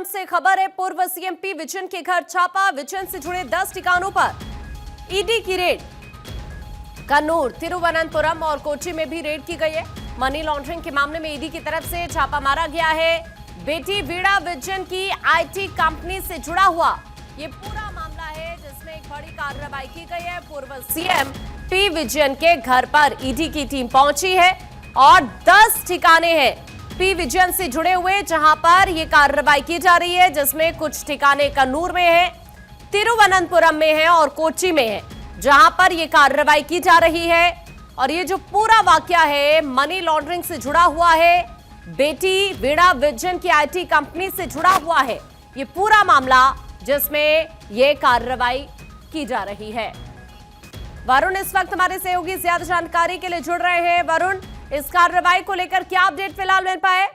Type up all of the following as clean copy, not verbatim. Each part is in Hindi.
से खबर है। पूर्व सीएम पी विजयन के घर छापा, विजयन से जुड़े 10 ठिकानों पर ईडी की रेड। कन्नूर, तिरुवनंतपुरम और कोच्चि में भी रेड की गई है। मनी लॉन्ड्रिंग के मामले में ईडी की तरफ से छापा मारा गया है। बेटी वीणा विजयन की आईटी कंपनी से जुड़ा हुआ ये पूरा मामला है, जिसमें एक बड़ी कार्रवाई की गई है। पूर्व सीएम पी विजयन के घर पर ईडी की टीम पहुंची है और 10 ठिकाने हैं पी विजयन से जुड़े हुए, जहां पर यह कार्रवाई की जा रही है, जिसमें कुछ ठिकाने कन्नूर में है, तिरुवनंतपुरम में है और कोच्चि में है, जहां पर यह कार्रवाई की जा रही है। और ये जो पूरा वाकया है मनी लॉन्ड्रिंग से जुड़ा हुआ है, बेटी वीणा विजयन की आईटी कंपनी से जुड़ा हुआ है ये पूरा मामला, जिसमें यह कार्रवाई की जा रही है। वरुण इस वक्त हमारे सहयोगी ज्यादा जानकारी के लिए जुड़ रहे हैं। वरुण, इस कार्रवाई को लेकर क्या अपडेट फिलहाल मिल पाए?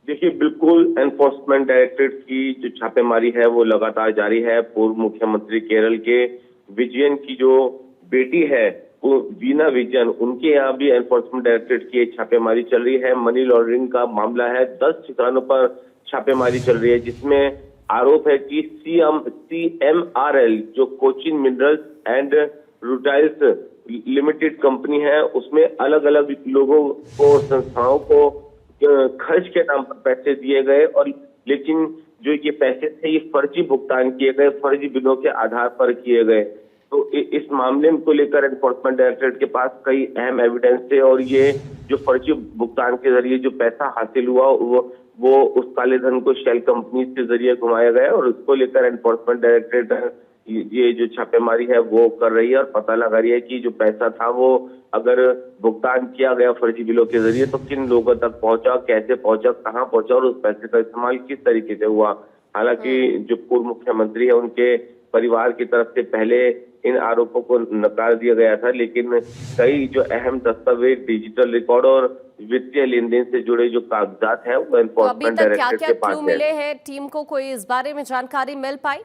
देखिए, बिल्कुल एनफोर्समेंट डायरेक्टरेट की जो छापेमारी है वो लगातार जारी है। पूर्व मुख्यमंत्री केरल के विजयन की जो बेटी है वो वीणा विजयन, उनके यहाँ भी एनफोर्समेंट डायरेक्टरेट की छापेमारी चल रही है। मनी लॉन्ड्रिंग का मामला है, 10 ठिकानों पर छापेमारी चल रही है, जिसमें आरोप है कि CMRL जो Cochin minerals and rutiles limited company है, उसमें अलग अलग लोगों को, संस्थाओं को खर्च के नाम पर पैसे दिए गए, और लेकिन जो ये पैसे थे ये फर्जी भुगतान किए गए, फर्जी बिलों के आधार पर किए गए। तो इस मामले को लेकर एनफोर्समेंट डायरेक्टरेट के पास कई अहम एविडेंस थे, और ये जो फर्जी भुगतान के जरिए जो पैसा हासिल हुआ वो उस काले धन को शेल कंपनी के जरिए घुमाया गया, और उसको लेकर एनफोर्समेंट डायरेक्टरेट ये जो छापेमारी है वो कर रही है और पता लगा रही है कि जो पैसा था वो अगर भुगतान किया गया फर्जी बिलों के जरिए तो किन लोगों तक पहुंचा, कैसे पहुंचा, कहां पहुंचा और उस पैसे का इस्तेमाल किस तरीके से हुआ। हालांकि जो पूर्व मुख्यमंत्री है उनके परिवार की तरफ से पहले इन आरोपों को नकार दिया गया था, लेकिन कई जो अहम दस्तावेज, डिजिटल रिकॉर्ड और वित्तीय लेन देन से जुड़े जो कागजात है वो एनफोर्समेंट डायरेक्टरेट के पास है। मिले हैं टीम को, कोई इस बारे में जानकारी मिल पाई?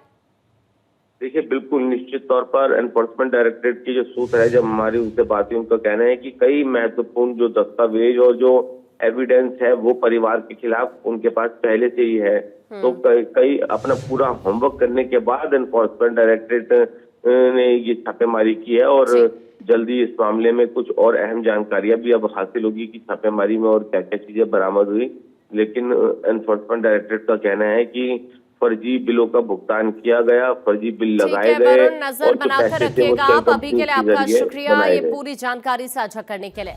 देखिए, बिल्कुल निश्चित तौर पर एनफोर्समेंट डायरेक्टरेट की जो सूत्र है, जब हमारी उनसे बात हुई, उनका कहना है कि कई महत्वपूर्ण जो दस्तावेज और जो एविडेंस है वो परिवार के खिलाफ उनके पास पहले से ही है। तो कई अपना पूरा होमवर्क करने के बाद एनफोर्समेंट डायरेक्टरेट ने ये छापेमारी की है, और जल्दी इस मामले में कुछ और अहम जानकारियां भी अब हासिल होगी कि छापेमारी में और क्या क्या चीजें बरामद हुई। लेकिन एनफोर्समेंट डायरेक्टरेट का कहना है कि फर्जी बिलों का भुगतान किया गया, फर्जी बिल लगाए गए, नजर बनाकर रखिएगा आप। अभी के लिए आपका शुक्रिया ये पूरी जानकारी साझा करने के लिए।